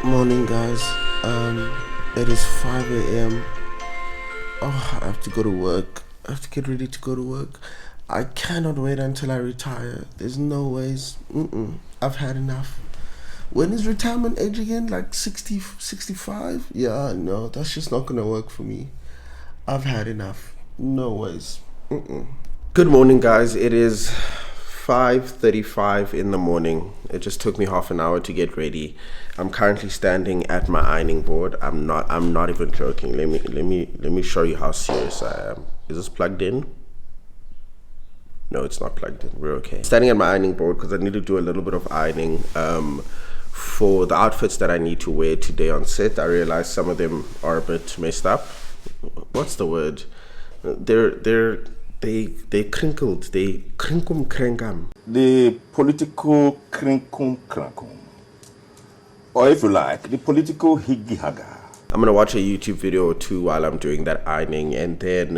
Morning, guys. It is 5 a.m. Oh, I have to go to work. I have to get ready to go to work. I cannot wait until I retire. There's no ways. I've had enough. When is retirement age again? Like 60, 65? Yeah, no, that's just not gonna work for me. I've had enough. No ways. Good morning, guys. It is 5:35 in the morning. It just took me half an hour to get ready. I'm currently standing at my ironing board. I'm not even joking. Let me show you how serious I am. Is this plugged in? No, it's not plugged in. We're okay. Standing at my ironing board because I need to do a little bit of ironing for the outfits that I need to wear today on set. I realized some of them are a bit messed up. What's the word? They crinkled. They crinkum krengam. The political crinkum crankum. Or if you like, the political higgy haga. I'm gonna watch a YouTube video or two while I'm doing that ironing, and then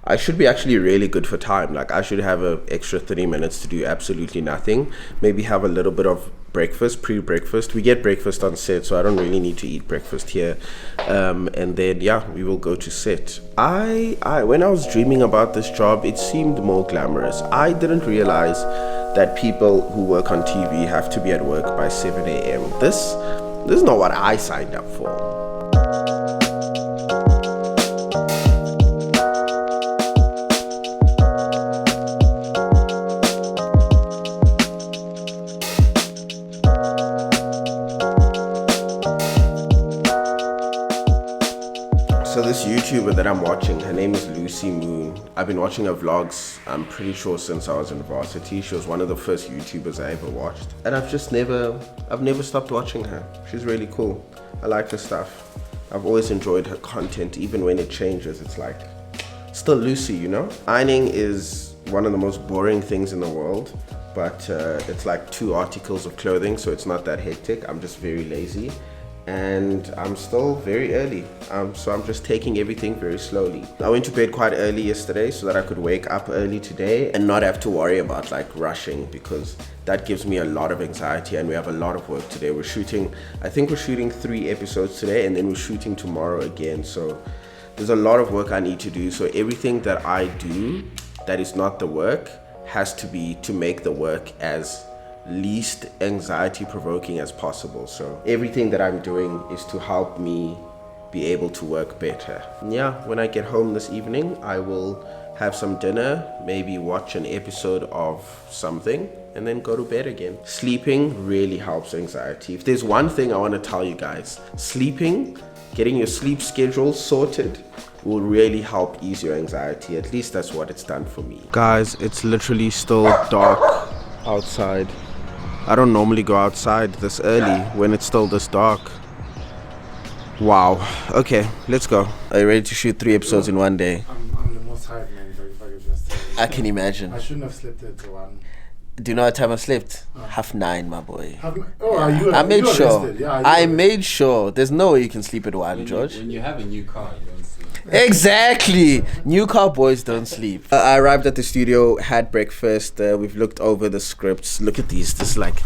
I should be actually really good for time. Like I should have an extra 30 minutes to do absolutely nothing. Maybe have a little bit of breakfast, pre-breakfast. We get breakfast on set, so I don't really need to eat breakfast here. And then yeah, we will go to set. When I was dreaming about this job, it seemed more glamorous. I didn't realize that people who work on TV have to be at work by 7 a.m. This is not what I signed up for. So this YouTuber that I'm watching, her name is Lucy Moon. I've been watching her vlogs, I'm pretty sure since I was in varsity. She was one of the first YouTubers I ever watched. And I've never stopped watching her. She's really cool. I like her stuff. I've always enjoyed her content, even when it changes. It's like, still Lucy, you know? Ironing is one of the most boring things in the world, but it's like 2 articles of clothing, so it's not that hectic. I'm just very lazy. And I'm still very early, so I'm just taking everything very slowly. I went to bed quite early yesterday so that I could wake up early today and not have to worry about like rushing, because that gives me a lot of anxiety, and we have a lot of work today. I think we're shooting 3 episodes today, and then we're shooting tomorrow again, so there's a lot of work I need to do. So everything that I do that is not the work has to be to make the work as least anxiety provoking as possible. So everything that I'm doing is to help me be able to work better. Yeah, when I get home this evening, I will have some dinner, maybe watch an episode of something, and then go to bed again. Sleeping really helps anxiety. If there's one thing I want to tell you guys, sleeping, getting your sleep schedule sorted will really help ease your anxiety. At least that's what it's done for me. Guys, it's literally still dark outside. I don't normally go outside this early when it's still this dark. Wow. Okay, let's go. Are you ready to shoot 3 episodes in one day? I'm the most tired man, if I could just tell you. I can imagine. I shouldn't have slept at 1. Do you know what time I slept? 9:30, my boy. I made sure. Yeah, I made sure. There's no way you can sleep at 1, George. When you have a new car, you don't sleep. Exactly. New car boys don't sleep. I arrived at the studio, had breakfast. We've looked over the scripts. Look at these. This is like,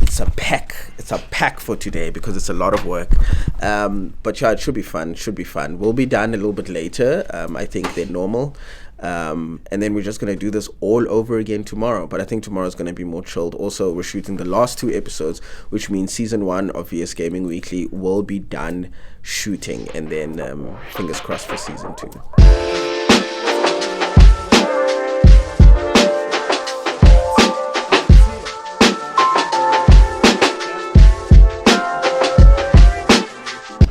it's a pack. It's a pack for today because it's a lot of work. But yeah, it should be fun. We'll be done a little bit later. I think they're normal. And then we're just going to do this all over again tomorrow. But I think tomorrow is going to be more chilled. Also, we're shooting the last 2 episodes, which means season 1 of VS Gaming Weekly will be done shooting. And then fingers crossed for season 2.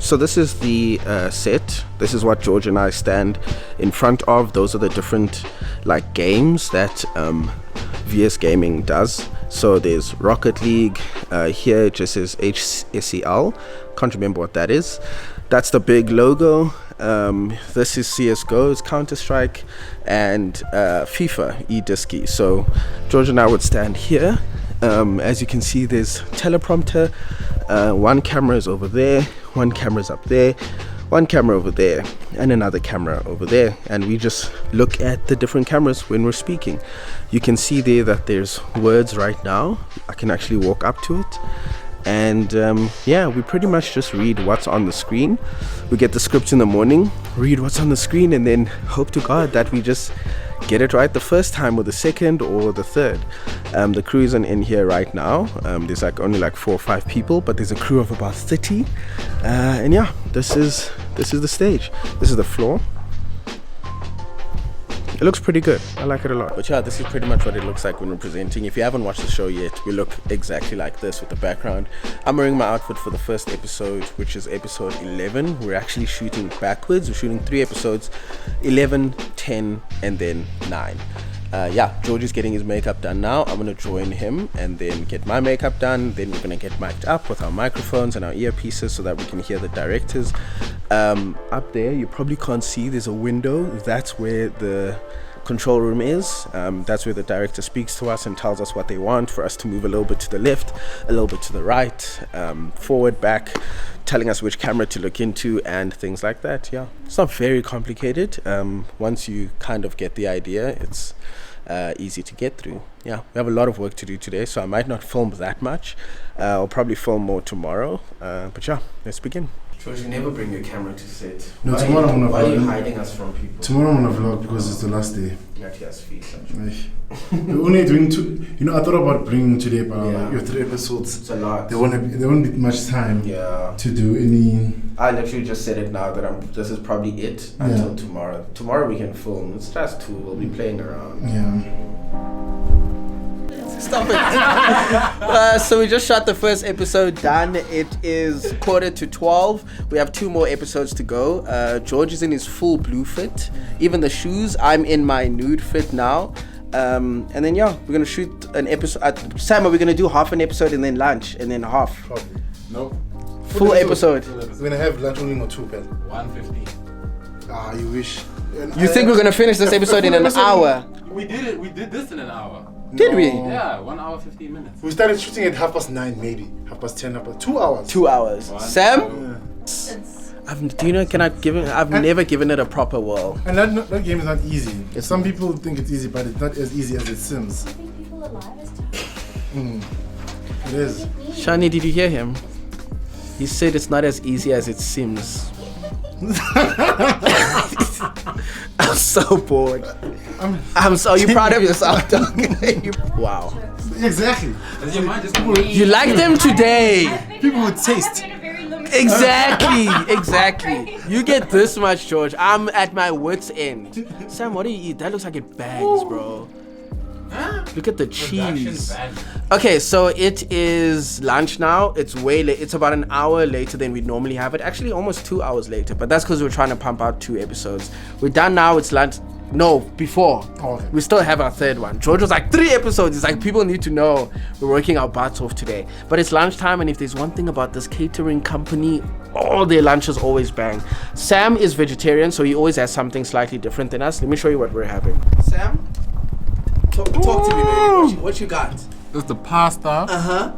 So this is the set. This is what George and I stand in front of. Those are the different like games that VS Gaming does. So there's Rocket League. Here it just says HSCL. Can't remember what that is. That's the big logo. This is CSGO, it's Counter-Strike, and FIFA, eDisky. So George and I would stand here. As you can see, there's teleprompter. 1 camera is over there, 1 camera is up there, 1 camera over there, and another camera over there, and we just look at the different cameras when we're speaking. You can see there that there's words right now. I can actually walk up to it, And yeah, we pretty much just read what's on the screen. We get the script in the morning, read what's on the screen, and then hope to God that we just get it right the first time or the second or the third. The crew isn't in here right now. There's only 4 or 5 people, but there's a crew of about 30. And yeah, this is the stage. This is the floor. It looks pretty good. I like it a lot. But yeah, this is pretty much what it looks like when we're presenting. If you haven't watched the show yet, we look exactly like this with the background. I'm wearing my outfit for the first episode, which is episode 11. We're actually shooting backwards. We're shooting 3 episodes, 11, 10, and then 9. Yeah, George is getting his makeup done now. I'm going to join him and then get my makeup done. Then we're going to get mic'd up with our microphones and our earpieces so that we can hear the directors. Up there, you probably can't see, there's a window. That's where the control room is. That's where the director speaks to us and tells us what they want for us to move a little bit to the left, a little bit to the right, forward, back, telling us which camera to look into and things like that. Yeah, it's not very complicated. Once you kind of get the idea, it's easy to get through. Yeah, we have a lot of work to do today, so I might not film that much. I'll probably film more tomorrow. But yeah, let's begin. George, you never bring your camera to set. No, tomorrow I'm gonna vlog. Why are you hiding us from people? Tomorrow I'm gonna vlog because it's the last day. Yeah, he has feet. We're only doing 2. I thought about bringing today, but your 3 episodes. It's a lot. There won't be much time. Yeah. To do any. I literally just said it now that this is probably it until tomorrow. Tomorrow we can film. It's just 2. We'll be playing around. Yeah. Stop it. So we just shot the first episode done. It is 11:45. We have 2 more episodes to go. George is in his full blue fit. Even the shoes, I'm in my nude fit now. And then yeah, we're gonna shoot an episode. Sam, are we gonna do half an episode and then lunch and then half? Probably. Nope. Full episode. We're gonna have lunch only not 2 pen. 1:50. Ah, you wish. You think we're gonna finish this episode in an hour? We did it. We did this in an hour. Did we? Yeah, 1 hour 15 minutes. We started shooting at 9:30, maybe 10:30, 2 hours. 2 hours. Sam? Yeah. I've never given it a proper whirl. And that game is not easy. Some people think it's easy, but it's not as easy as it seems. I think people alive is tough. It is. Shani, did you hear him? He said it's not as easy as it seems. I'm so bored. Are you proud of yourself, dog? Wow. Exactly. You like them today. People with taste. Exactly. You get this much, George. I'm at my wit's end. Sam, what do you eat? That looks like it bangs, bro. Look at the cheese. Okay, so it is lunch now. It's way late. It's about an hour later than we'd normally have it. Actually, almost 2 hours later. But that's because we're trying to pump out 2 episodes. We're done now. It's lunch. No, before. Oh, okay. We still have our 3rd one. George was like 3 episodes. It's like people need to know we're working our butts off today. But it's lunchtime, and if there's one thing about this catering company, all their lunches always bang. Sam is vegetarian, so he always has something slightly different than us. Let me show you what we're having. Sam? Talk to me, baby. What you got? It's the pasta. Uh-huh.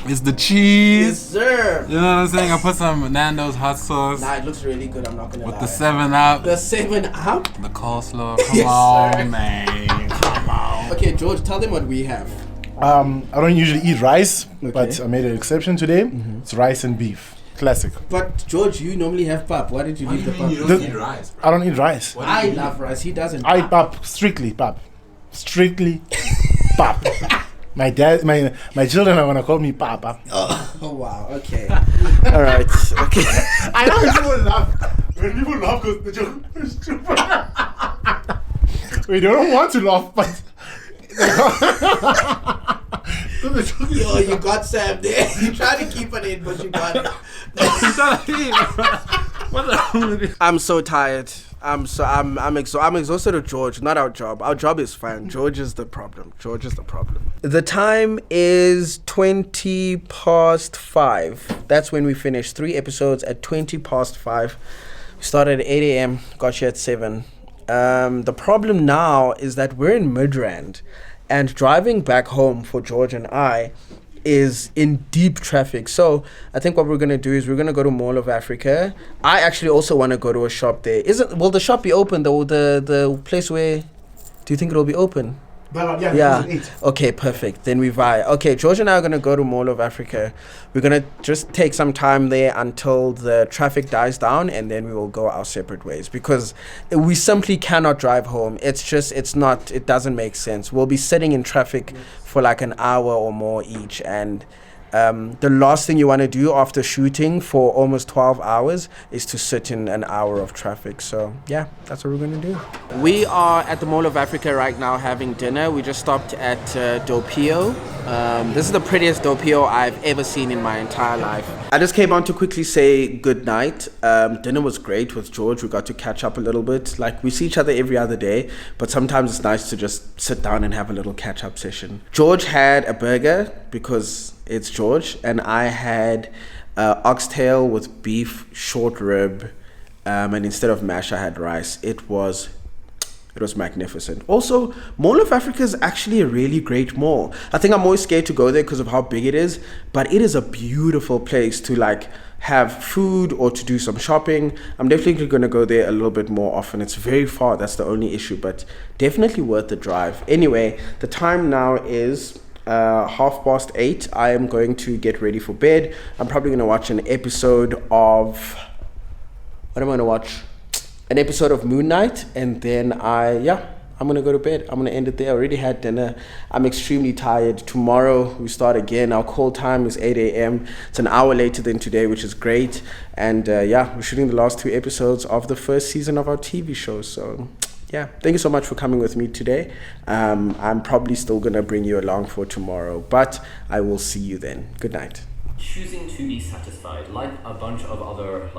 It's the cheese. Yes, sir. You know what I'm saying? I put some Nando's hot sauce. Nah, it looks really good. I'm not gonna lie. With the 7-Up. The 7-Up? The coleslaw. Come Yes, on, sir. man. Come on. Okay, George, tell them what we have. I don't usually eat rice, but I made an exception today. It's rice and beef. Classic. But George, you normally have pap. Why did you leave the pap? You don't eat rice. I don't eat rice. I love rice. He doesn't. I eat pap. Strictly pap. Strictly pap. My children are gonna call me Papa. Oh wow. Okay. All right. Okay. I know when people laugh. When people laugh, because the joke is stupid. We don't want to laugh, but. Yo, you got Sam there. You tried to keep it in, but you got it. I'm so tired. I'm exhausted of George, not our job. Our job is fine. George is the problem. The time is 5:20. That's when we finished 3 episodes at 5:20. We started at 8 a.m. Got here at 7. The problem now is that we're in Midrand, and driving back home for George and I is in deep traffic. So I think what we're gonna do is we're gonna go to Mall of Africa. I actually also want to go to a shop there. Will the shop be open though? The place where? Do you think it'll be open? But yeah, Yeah. 2008. Okay, perfect. Then we vibe. Okay, George and I are going to go to Mall of Africa. We're going to just take some time there until the traffic dies down, and then we will go our separate ways because we simply cannot drive home. It doesn't make sense. We'll be sitting in traffic for like an hour or more each, and the last thing you want to do after shooting for almost 12 hours is to sit in an hour of traffic. So yeah, that's what we're going to do. We are at the Mall of Africa right now having dinner. We just stopped at Dopio. This is the prettiest Dopio I've ever seen in my entire life. I just came on to quickly say good night. Dinner was great with George. We got to catch up a little bit. Like, we see each other every other day, but sometimes it's nice to just sit down and have a little catch-up session. George had a burger because it's George, and I had oxtail with beef, short rib, and instead of mash, I had rice. It was magnificent. Also, Mall of Africa is actually a really great mall. I think I'm always scared to go there because of how big it is, but it is a beautiful place to like have food or to do some shopping. I'm definitely going to go there a little bit more often. It's very far, that's the only issue, but definitely worth the drive. Anyway, the time now is 8:30. I am going to get ready for bed. I'm probably going to watch an episode of... What am I going to watch? An episode of Moon Knight, and then I'm going to go to bed. I'm going to end it there. I already had dinner. I'm extremely tired. Tomorrow we start again. Our call time is 8 a.m. It's an hour later than today, which is great. And we're shooting the last 2 episodes of the first season of our TV show. So yeah, thank you so much for coming with me today. I'm probably still going to bring you along for tomorrow, but I will see you then. Good night. Choosing to be satisfied, like a bunch of other,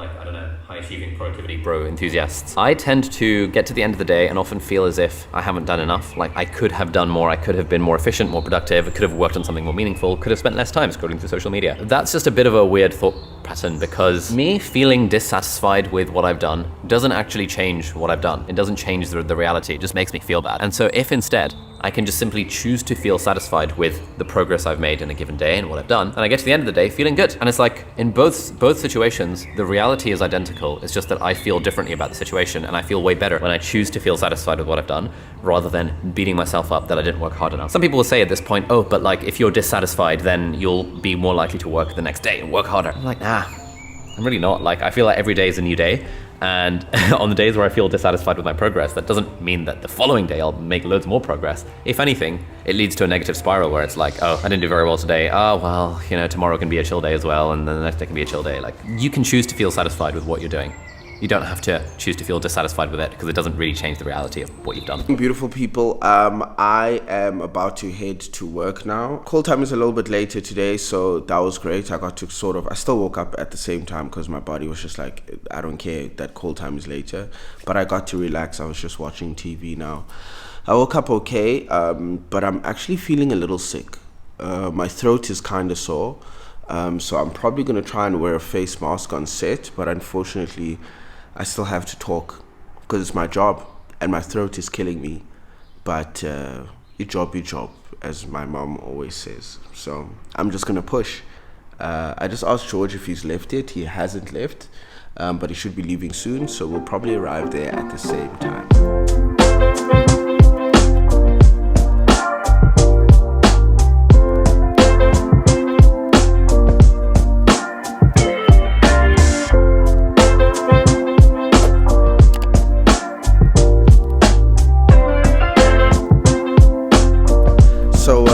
high-achieving productivity bro enthusiasts, I tend to get to the end of the day and often feel as if I haven't done enough. Like, I could have done more, I could have been more efficient, more productive, I could have worked on something more meaningful, could have spent less time scrolling through social media. That's just a bit of a weird thought pattern, because me feeling dissatisfied with what I've done doesn't actually change what I've done. It doesn't change the reality, it just makes me feel bad. And so if instead I can just simply choose to feel satisfied with the progress I've made in a given day and what I've done, and I get to the end of the day feeling good. And it's like, in both situations, the reality is identical. It's just that I feel differently about the situation, and I feel way better when I choose to feel satisfied with what I've done, rather than beating myself up that I didn't work hard enough. Some people will say at this point, oh, but like, if you're dissatisfied, then you'll be more likely to work the next day and work harder. I'm like, nah, I'm really not. Like, I feel like every day is a new day. And on the days where I feel dissatisfied with my progress, that doesn't mean that the following day I'll make loads more progress. If anything, it leads to a negative spiral where it's like, oh, I didn't do very well today. Oh, well, tomorrow can be a chill day as well, and then the next day can be a chill day. Like, you can choose to feel satisfied with what you're doing. You don't have to choose to feel dissatisfied with it, because it doesn't really change the reality of what you've done. Beautiful people, I am about to head to work now. Call time is a little bit later today, so that was great. I got to I still woke up at the same time because my body was just like, I don't care that call time is later, but I got to relax. I was just watching TV now. I woke up okay, but I'm actually feeling a little sick. My throat is kind of sore, so I'm probably going to try and wear a face mask on set, but unfortunately I still have to talk because it's my job and my throat is killing me. But your job, as my mom always says. So I'm just going to push. I just asked George if he's left yet. He hasn't left, but he should be leaving soon. So we'll probably arrive there at the same time.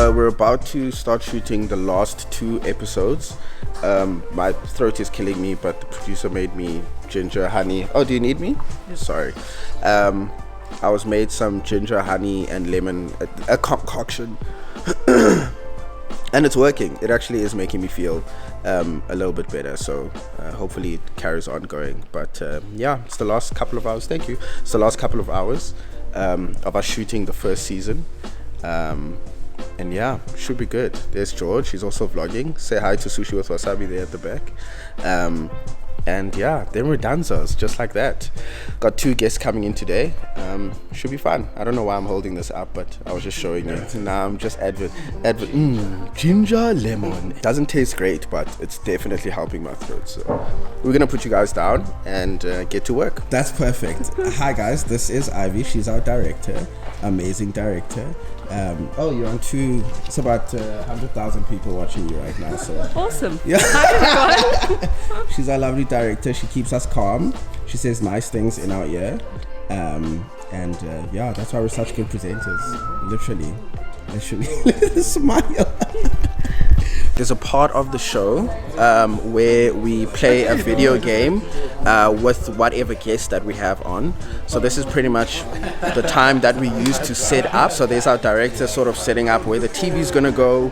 We're about to start shooting the last 2 episodes. My throat is killing me, but the producer made me ginger honey. Oh, do you need me? Sorry. I was made some ginger honey and lemon, a concoction. And it's working. It actually is making me feel a little bit better. So hopefully it carries on going. But it's the last couple of hours. Thank you. It's the last couple of hours of us shooting the first season. And yeah, should be good. There's George, he's also vlogging. Say hi to Sushi with Wasabi there at the back. And yeah, then we're danzas, just like that. Got 2 guests coming in today. Should be fun. I don't know why I'm holding this up, but I was just showing you. Nah, I'm just ginger lemon. Doesn't taste great, but it's definitely helping my throat. So we're gonna put you guys down and get to work. That's perfect. Hi guys, this is Ivy. She's our director. amazing director. Oh, you're on two. It's about 100,000 people watching you right now. So Awesome. yeah. Hi, everyone. She's our lovely director. She keeps us calm. She says nice things in our ear. Yeah, that's why we're such good presenters. Literally. Smile. There's a part of the show where we play a video game with whatever guest that we have on. So this is pretty much the time that we use to set up. So there's our director sort of setting up where the TV's gonna go,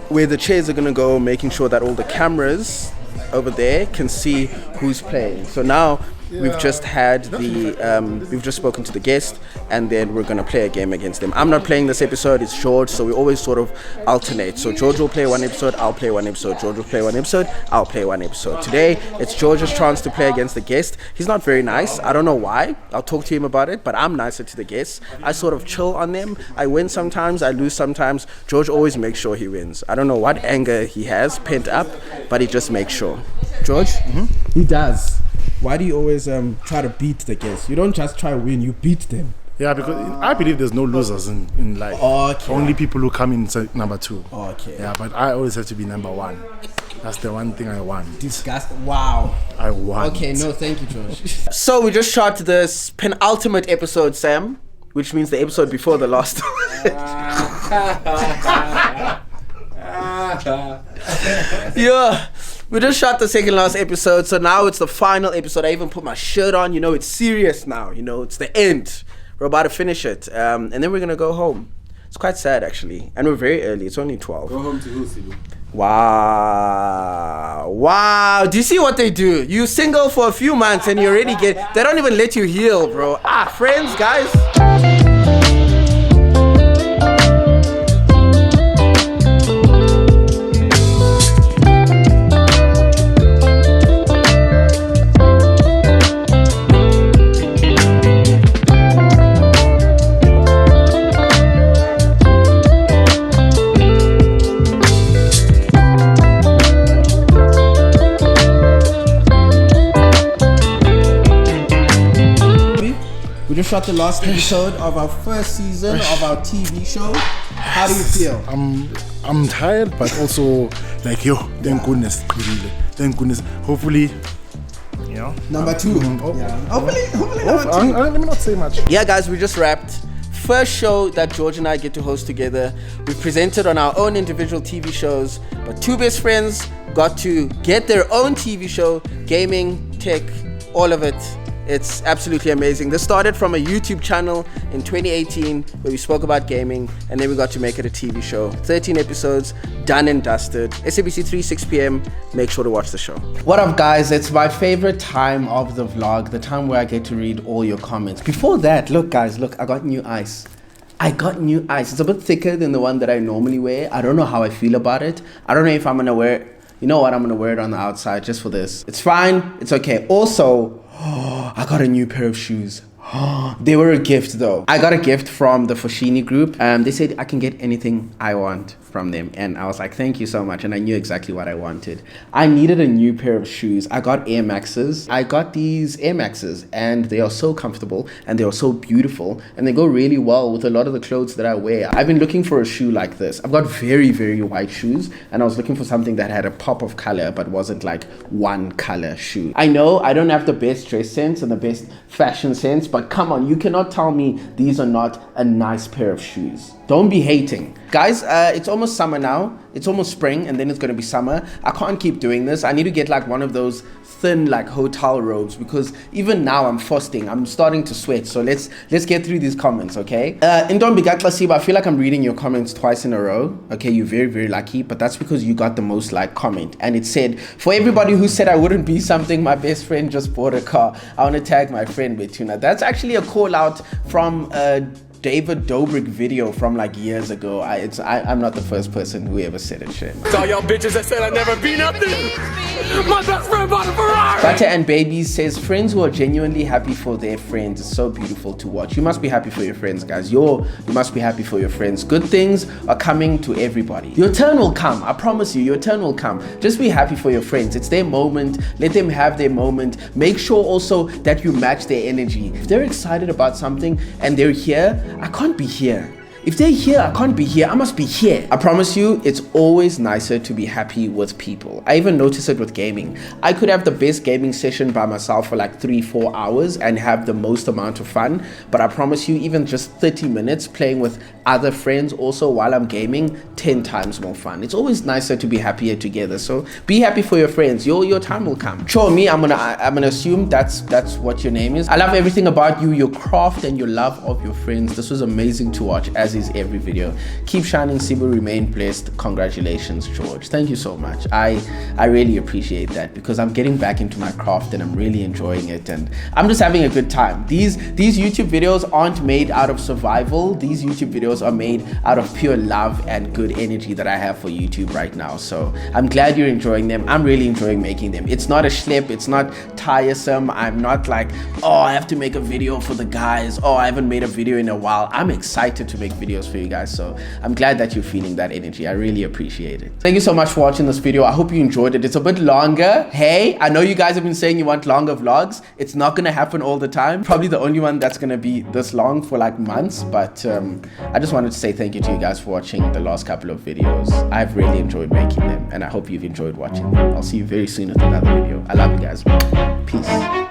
where the chairs are gonna go, making sure that all the cameras over there can see who's playing. So now we've just had we've just spoken to the guest, and then we're gonna play a game against them. I'm not playing this episode, it's George, so we always sort of alternate. So George will play one episode, I'll play one episode. George will play one episode, I'll play one episode. Today, it's George's chance to play against the guest. He's not very nice, I don't know why. I'll talk to him about it, but I'm nicer to the guests. I sort of chill on them. I win sometimes, I lose sometimes. George always makes sure he wins. I don't know what anger he has pent up, but he just makes sure. George? Mm-hmm. He does. Why do you always try to beat the guests? You don't just try to win, you beat them. Yeah, because I believe there's no losers in life. Okay. Only people who come in number 2. Okay. Yeah, but I always have to be number 1. That's the one thing I want. Disgusting. Wow. I want. Okay, no, thank you, George. So we just shot this penultimate episode, Sam, which means the episode before the last one. Yeah. We just shot the second last episode, so now it's the final episode. I even put my shirt on, it's serious now, it's the end. We're about to finish it, and then we're gonna go home. It's quite sad, actually, and we're very early, it's only 12. Go home to who, Sibu? Wow, do you see what they do? You single for a few months and you already they don't even let you heal, bro. Friends, guys. We just shot the last episode of our first season of our TV show. How do you feel? I'm tired, but also like, thank goodness, really. Thank goodness. Hopefully, Number 2. Hopefully number 2. Let me not say much. Yeah, guys, we just wrapped. First show that George and I get to host together. We presented on our own individual TV shows, but 2 best friends got to get their own TV show, gaming, tech, all of it. It's absolutely amazing. This started from a YouTube channel in 2018 where we spoke about gaming, and then we got to make it a TV show. 13 episodes, done and dusted. SABC 3, 6 p.m. Make sure to watch the show. What up, guys? It's my favorite time of the vlog, the time where I get to read all your comments. Before that, look, guys, I got new ice. It's a bit thicker than the one that I normally wear. I don't know how I feel about it. I don't know if I'm gonna wear it. You know what? I'm gonna wear it on the outside just for this. It's fine. It's okay. Also, I got a new pair of shoes. They were a gift though. I got a gift from the Foschini group. They said I can get anything I want from them, and I was like, thank you so much, and I knew exactly what I wanted. I needed a new pair of shoes. I got Air Maxes. I got these Air Maxes, and they are so comfortable and they are so beautiful, and they go really well with a lot of the clothes that I wear. I've been looking for a shoe like this. I've got very, very white shoes, and I was looking for something that had a pop of color but wasn't like one color shoe. I know I don't have the best dress sense and the best fashion sense, but come on, you cannot tell me these are not a nice pair of shoes. Don't be hating. Guys, it's almost summer now. It's almost spring, and then it's gonna be summer. I can't keep doing this. I need to get like one of those thin like hotel robes, because even now I'm frosting. I'm starting to sweat. So let's get through these comments, okay? Indon Bigatla Siba, I feel like I'm reading your comments twice in a row. Okay, you're very, very lucky, but that's because you got the most like comment. And it said, for everybody who said I wouldn't be something, my best friend just bought a car. I want to tag my friend Betuna. That's actually a call out from David Dobrik video from like years ago. I'm not the first person who ever said it, Shane. All y'all bitches that said I'd never be nothing. My best friend bought a Ferrari. Butter and Babies says, friends who are genuinely happy for their friends is so beautiful to watch. You must be happy for your friends, guys. You must be happy for your friends. Good things are coming to everybody. Your turn will come. I promise you, your turn will come. Just be happy for your friends. It's their moment. Let them have their moment. Make sure also that you match their energy. If they're excited about something and they're here, I can't be here. If they're here, I can't be here. I must be here. I promise you, it's always nicer to be happy with people. I even notice it with gaming. I could have the best gaming session by myself for like 3-4 hours and have the most amount of fun. But I promise you, even just 30 minutes playing with other friends also while I'm gaming, 10 times more fun. It's always nicer to be happier together. So be happy for your friends. Your time will come. Sure, me, I'm gonna assume that's what your name is. I love everything about you, your craft and your love of your friends. This was amazing to watch, as is every video. Keep shining, Sibu. Remain blessed. Congratulations, George. Thank you so much. I really appreciate that because I'm getting back into my craft and I'm really enjoying it and I'm just having a good time. These YouTube videos aren't made out of survival. These YouTube videos are made out of pure love and good energy that I have for YouTube right now. So I'm glad you're enjoying them. I'm really enjoying making them. It's not a schlep. It's not tiresome. I'm not like, oh, I have to make a video for the guys. Oh, I haven't made a video in a while. I'm excited to make videos for you guys, so I'm glad that you're feeling that energy. I really appreciate it. Thank you so much for watching this video. I hope you enjoyed it. It's a bit longer. Hey, I know you guys have been saying you want longer vlogs. It's not gonna happen all the time. Probably the only one that's gonna be this long for like months, but I just wanted to say thank you to you guys for watching the last couple of videos. I've really enjoyed making them and I hope you've enjoyed watching them. I'll see you very soon with another video. I love you guys. Peace.